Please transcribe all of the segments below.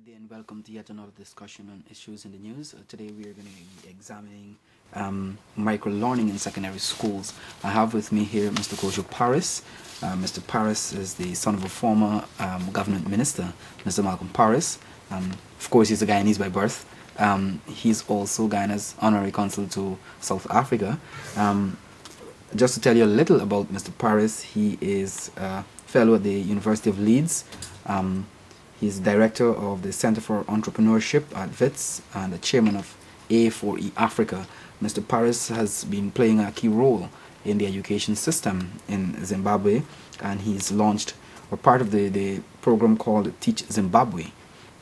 Good day and welcome to yet another discussion on issues in the news. Today we are going to be examining micro-learning in secondary schools. I have with me here Mr. Kojo Parris. Mr. Parris is the son of a former government minister, Mr. Malcolm Parris. Of course, he's a Guyanese by birth. He's also Guyana's honorary consul to South Africa. Just to tell you a little about Mr. Parris, he is a fellow at the University of Leeds. He's director of the Center for Entrepreneurship at WITS and the chairman of A4E Africa. Mr. Parris has been playing a key role in the education system in Zimbabwe, and he's launched or part of the program called Teach Zimbabwe.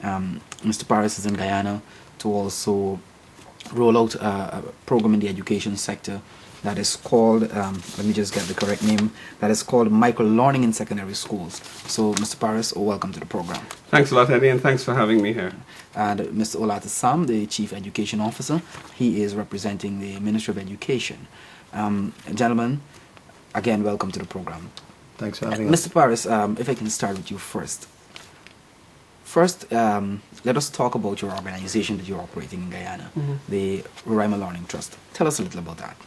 Mr. Parris is in Guyana to also roll out a program in the education sector that is called, let me just get the correct name, that is called Micro-Learning in Secondary Schools. So, Mr. Parris, welcome to the program. Thanks a lot, Eddie, and thanks for having me here. And Mr. Olata Sam, the Chief Education Officer, he is representing the Ministry of Education. Gentlemen, again, welcome to the program. Thanks for having us. Mr. Parris, if I can start with you first. First, let us talk about your organization that you're operating in Guyana, the Roraima Learning Trust. Tell us a little about that.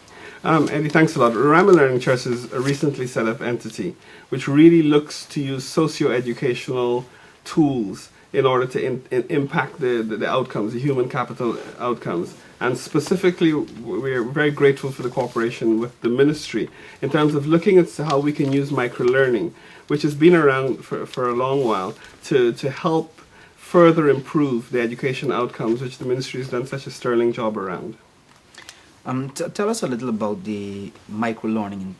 Eddie, thanks a lot. Roraima Learning Trust is a recently set up entity which really looks to use socio-educational tools in order to impact the outcomes, the human capital outcomes. And specifically, we're very grateful for the cooperation with the ministry in terms of looking at how we can use micro-learning, which has been around for a long while, to help further improve the education outcomes, which the ministry has done such a sterling job around. Tell us a little about the micro-learning,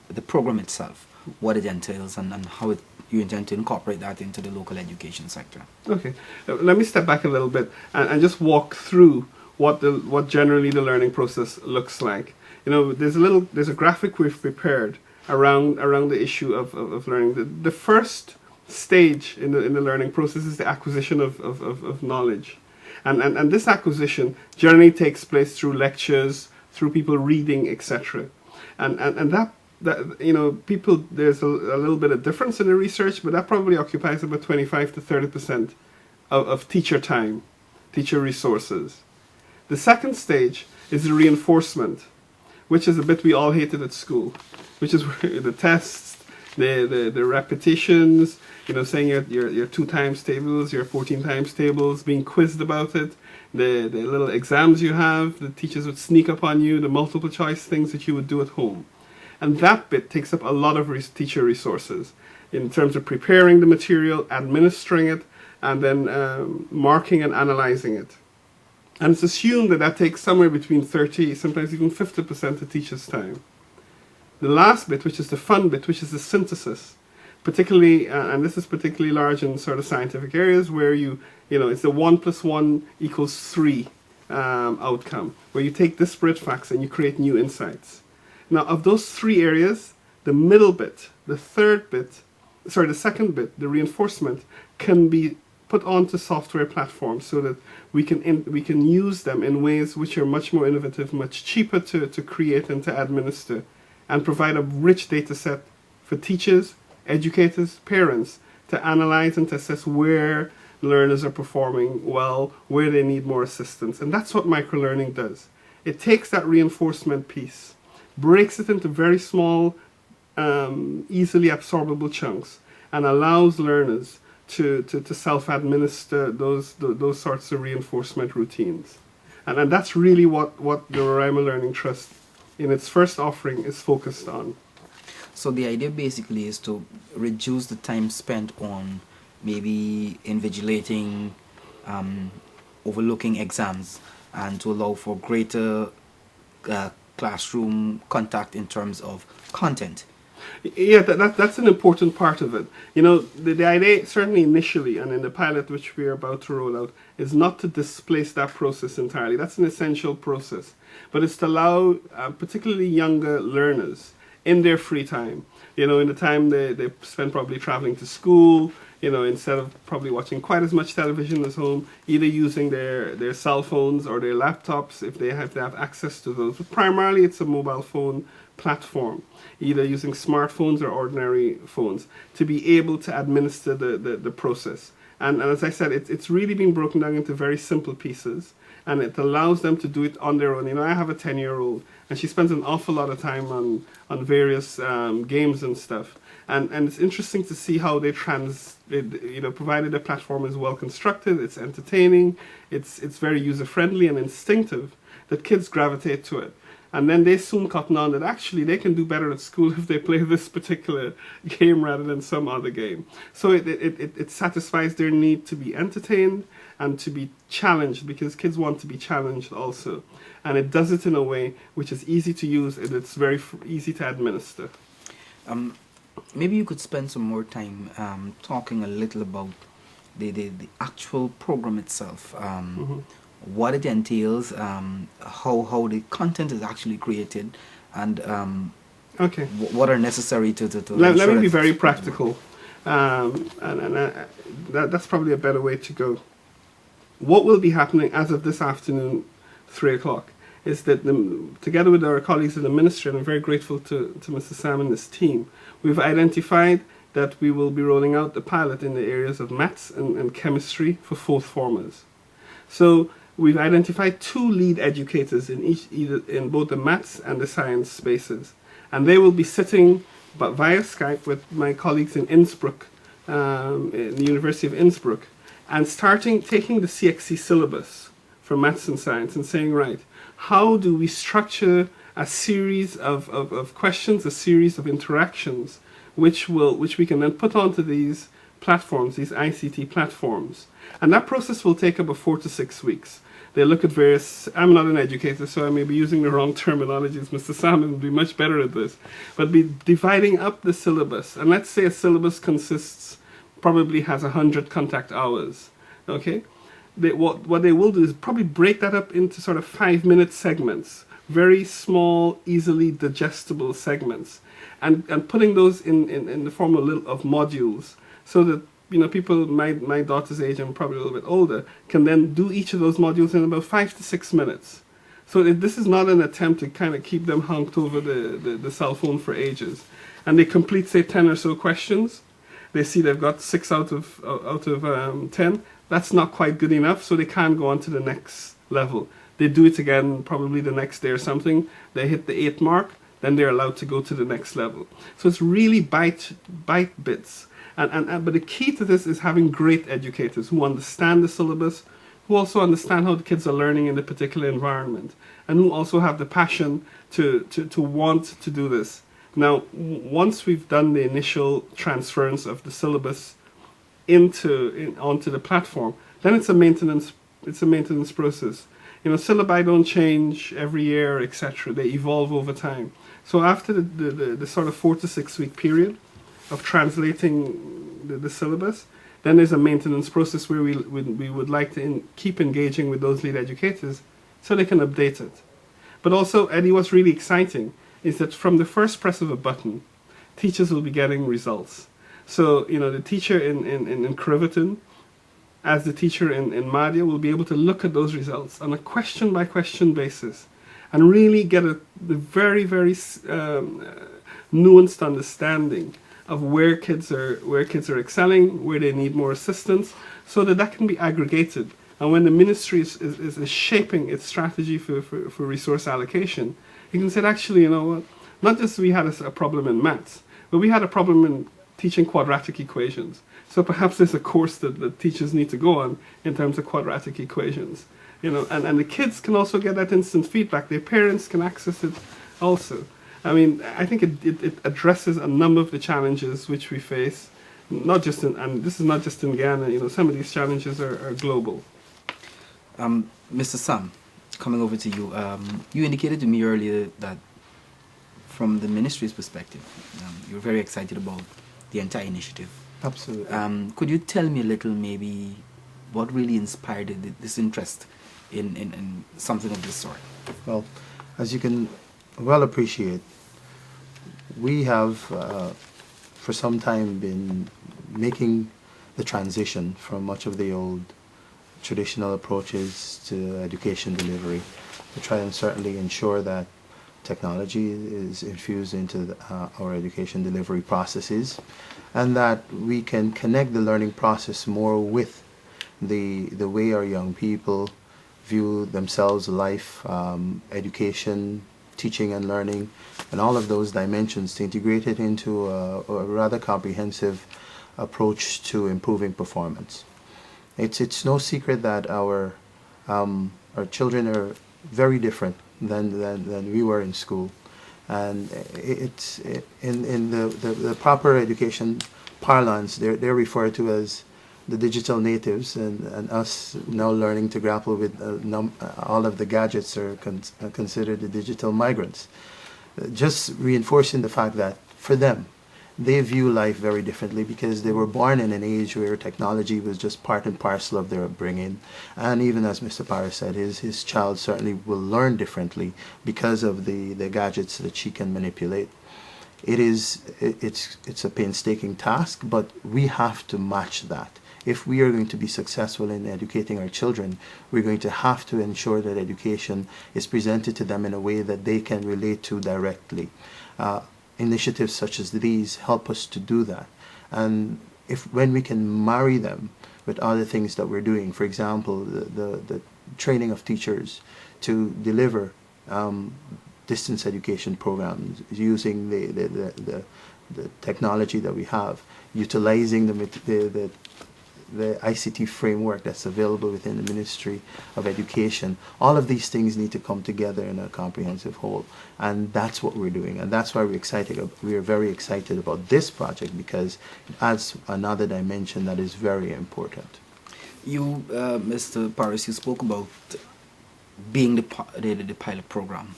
the program itself, what it entails, and how you intend to incorporate that into the local education sector. Okay, let me step back a little bit and just walk through what generally the learning process looks like. You know, there's a graphic we've prepared around the issue of learning. The first stage in the learning process is the acquisition of knowledge. And this acquisition generally takes place through lectures, through people reading, etc. And that you know, people, there's a little bit of difference in the research, but that probably occupies about 25 to 30% of teacher time, teacher resources. The second stage is the reinforcement, which is a bit we all hated at school, which is where the tests, the repetitions, you know, saying your 2 times tables, your 14 times tables, being quizzed about it, the little exams you have, the teachers would sneak up on you, the multiple choice things that you would do at home. And that bit takes up a lot of teacher resources in terms of preparing the material, administering it, and then marking and analyzing it. And it's assumed that takes somewhere between 30, sometimes even 50% of teachers' time. The last bit, which is the fun bit, which is the synthesis, particularly, and this is particularly large in sort of scientific areas where you know, it's the 1 + 1 = 3 outcome, where you take disparate facts and you create new insights. Now, of those 3 areas, the middle bit, the second bit, the reinforcement, can be put onto software platforms so that we can use them in ways which are much more innovative, much cheaper to create and to administer, and provide a rich data set for teachers, educators, parents to analyze and to assess where learners are performing well, where they need more assistance. And that's what microlearning does. It takes that reinforcement piece, breaks it into very small, easily absorbable chunks, and allows learners to self-administer those sorts of reinforcement routines. And that's really what the Roraima Learning Trust, in its first offering, is focused on. So the idea basically is to reduce the time spent on maybe invigilating, overlooking exams, and to allow for greater classroom contact in terms of content. Yeah, that's an important part of it. You know, the idea, certainly initially, and in the pilot which we are about to roll out, is not to displace that process entirely. That's an essential process. But it's to allow particularly younger learners in their free time, you know, in the time they spend probably traveling to school, you know, instead of probably watching quite as much television as home, either using their cell phones or their laptops if they have access to those. But primarily it's a mobile phone platform, either using smartphones or ordinary phones, to be able to administer the process. And as I said, it's really been broken down into very simple pieces, and it allows them to do it on their own. You know, I have a 10-year-old, and she spends an awful lot of time on various games and stuff. And it's interesting to see how they provided the platform is well constructed, it's entertaining, it's very user friendly and instinctive, that kids gravitate to it. And then they soon cotton on that actually they can do better at school if they play this particular game rather than some other game. So it satisfies their need to be entertained and to be challenged, because kids want to be challenged also. And it does it in a way which is easy to use and it's very easy to administer. Maybe you could spend some more time talking a little about the actual program itself. What it entails, how the content is actually created, and okay, what are necessary to let me be very practical, that's probably a better way to go. What will be happening as of this afternoon, 3 o'clock, is that together with our colleagues in the ministry, and I'm very grateful to Mr. Sam and his team, we've identified that we will be rolling out the pilot in the areas of maths and chemistry for fourth formers. So we've identified 2 lead educators in both the maths and the science spaces, and they will be sitting via Skype with my colleagues in Innsbruck, in the University of Innsbruck, and taking the CXC syllabus for maths and science and saying, right, how do we structure a series of questions, a series of interactions, which we can then put onto these platforms, these ICT platforms. And that process will take about 4 to 6 weeks. They look at various, I'm not an educator, so I may be using the wrong terminologies. Mr. Salmon would be much better at this. But be dividing up the syllabus. And let's say a syllabus probably has 100 contact hours. Okay? What they will do is probably break that up into sort of 5-minute segments. Very small, easily digestible segments. And putting those in the form of modules, so that people my daughter's age and probably a little bit older can then do each of those modules in about 5 to 6 minutes. So this is not an attempt to kind of keep them hunked over the cell phone for ages. And they complete, say, 10 or so questions. They see they've got 6 out of 10. That's not quite good enough, so they can't go on to the next level. They do it again probably the next day or something. They hit the 8th mark, then they're allowed to go to the next level. So it's really bite bits. But the key to this is having great educators who understand the syllabus, who also understand how the kids are learning in the particular environment, and who also have the passion to want to do this. Now, once we've done the initial transference of the syllabus onto the platform, then it's a maintenance process. Syllabi don't change every year, etc. They evolve over time. So after the sort of 4 to 6 week period of translating the syllabus, then there's a maintenance process where we would like to keep engaging with those lead educators so they can update it. But also, Eddie, what's really exciting is that from the first press of a button, teachers will be getting results. So, the teacher in Criverton, as the teacher in Madia, will be able to look at those results on a question-by-question basis and really get the very, very nuanced understanding of where kids are excelling, where they need more assistance, so that can be aggregated. And when the ministry is shaping its strategy for resource allocation, you can say, actually, what? Not just we had a problem in maths, but we had a problem in teaching quadratic equations. So perhaps there's a course that the teachers need to go on in terms of quadratic equations. And the kids can also get that instant feedback. Their parents can access it also. I mean, I think it addresses a number of the challenges which we face, and this is not just in Guyana. Some of these challenges are global. Mr. Sam, coming over to you, you indicated to me earlier that from the ministry's perspective, you're very excited about the entire initiative. Absolutely. Could you tell me a little, maybe, what really inspired this interest in something of this sort? Well, as you can well appreciate, we have for some time been making the transition from much of the old traditional approaches to education delivery to try and certainly ensure that technology is infused into our education delivery processes, and that we can connect the learning process more with the way our young people view themselves, life, education, teaching and learning, and all of those dimensions to integrate it into a rather comprehensive approach to improving performance. It's no secret that our children are very different than we were in school, and it's in the proper education parlance they're referred to as the digital natives, and us now learning to grapple with all of the gadgets are considered the digital migrants. Just reinforcing the fact that for them, they view life very differently because they were born in an age where technology was just part and parcel of their upbringing. And even as Mr. Parris said, his child certainly will learn differently because of the gadgets that she can manipulate. It's a painstaking task, but we have to match that. If we are going to be successful in educating our children, we're going to have to ensure that education is presented to them in a way that they can relate to directly. Initiatives such as these help us to do that. And when we can marry them with other things that we're doing, for example, the training of teachers to deliver distance education programs using the technology that we have, utilizing the ICT framework that's available within the Ministry of Education. All of these things need to come together in a comprehensive whole, and that's what we're doing, and that's why we're very excited about this project, because it adds another dimension that is very important. You, Mr. Parris, you spoke about being the pilot program.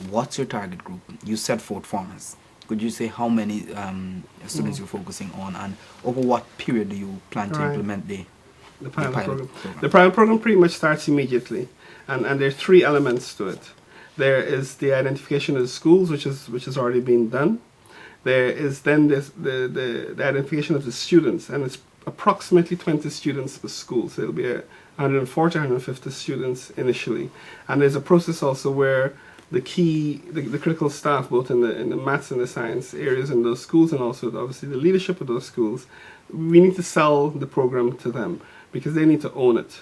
What's your target group? You set forth formats. Could you say how many students you're focusing on, and over what period do you plan to implement the pilot program? The pilot program pretty much starts immediately, and there are three elements to it. There is the identification of the schools, which has already been done. There is then the identification of the students, and it's approximately 20 students per school, so it'll be 140, 150 students initially. And there's a process also where the critical staff, both in the maths and the science areas in those schools, and also obviously the leadership of those schools, we need to sell the program to them because they need to own it.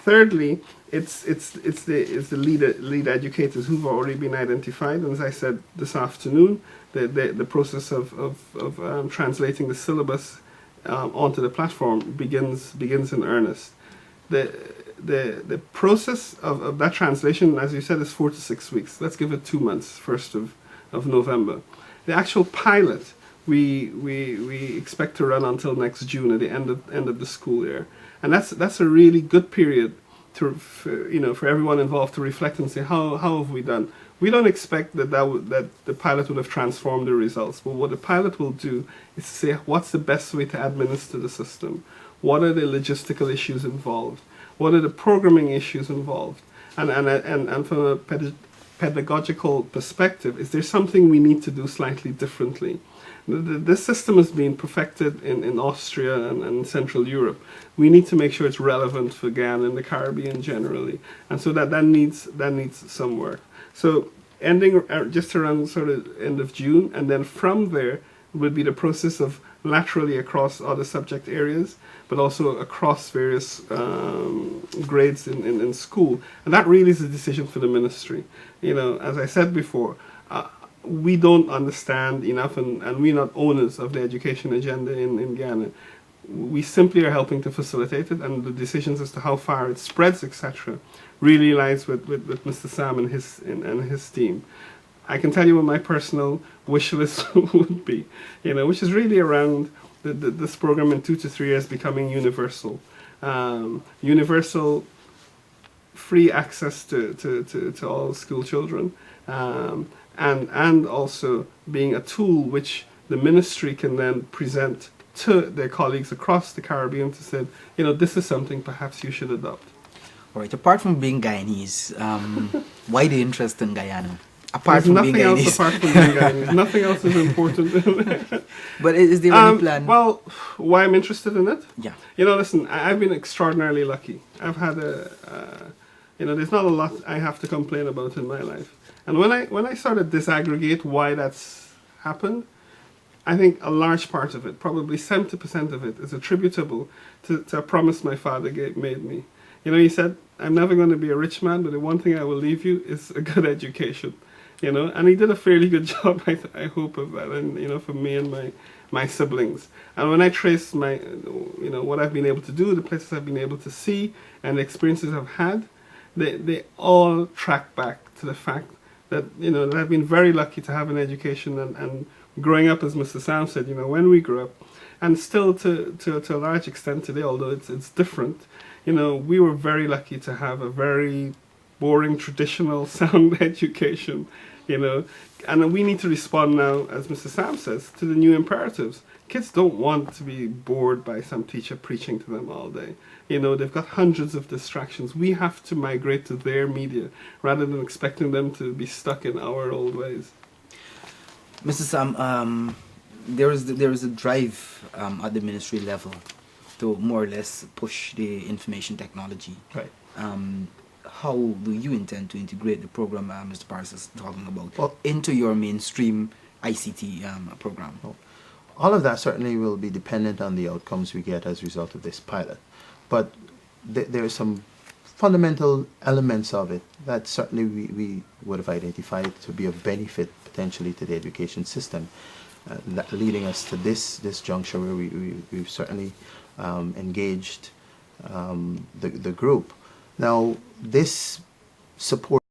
Thirdly, it's the lead educators who've already been identified, and as I said this afternoon, the process of translating the syllabus onto the platform begins in earnest. The process of that translation, as you said, is 4 to 6 weeks. Let's give it 2 months, 1st of November. The actual pilot we expect to run until next June, at the end of the school year, and that's a really good period for everyone involved to reflect and say how have we done. We don't expect that the pilot would have transformed the results, but what the pilot will do is to say what's the best way to administer the system, what are the logistical issues involved, what are the programming issues involved, and from a pedagogical perspective, is there something we need to do slightly differently? This system is being perfected in Austria and Central Europe. We need to make sure it's relevant for Guyana and the Caribbean generally, and so that needs some work. So ending just around sort of end of June, and then from there would be the process of laterally across other subject areas, but also across various grades in school. And that really is a decision for the ministry. As I said before, we don't understand enough, and we're not owners of the education agenda in Guyana. We simply are helping to facilitate it, and the decisions as to how far it spreads, etc., really lies with Mr. Sam and his team. I can tell you what my personal wish list would be, which is really around this program in 2 to 3 years becoming universal. Universal free access to all school children, and also being a tool which the ministry can then present to their colleagues across the Caribbean to say, this is something perhaps you should adopt. All right, apart from being Guyanese, why the interest in Guyana? There's nothing else apart from being Guyanese. Nothing else is important. But is there any plan? Well, why I'm interested in it? Yeah. Listen, I've been extraordinarily lucky. I've had You know, there's not a lot I have to complain about in my life. And when I sort of disaggregate why that's happened, I think a large part of it, probably 70% of it, is attributable to a promise my father made me. You know, he said, I'm never going to be a rich man, but the one thing I will leave you is a good education. You know, and he did a fairly good job, I hope, of that, and, you know, for me and my siblings. And when I trace what I've been able to do, the places I've been able to see, and the experiences I've had, they all track back to the fact that, you know, that I've been very lucky to have an education and growing up, as Mr. Sam said, you know, when we grew up, and still to a large extent today, although it's different, you know, we were very lucky to have a very boring, traditional, sound education, you know, and we need to respond now, as Mr. Sam says, to the new imperatives. Kids don't want to be bored by some teacher preaching to them all day. You know, they've got hundreds of distractions. We have to migrate to their media rather than expecting them to be stuck in our old ways. Mr. Sam, there is a drive at the ministry level to more or less push the information technology. Right. How do you intend to integrate the program Mr. Parris is talking about into your mainstream ICT program? Well, all of that certainly will be dependent on the outcomes we get as a result of this pilot. But there are some fundamental elements of it that certainly we would have identified to be of benefit potentially to the education system, that leading us to this juncture where we've certainly engaged the group. Now, this support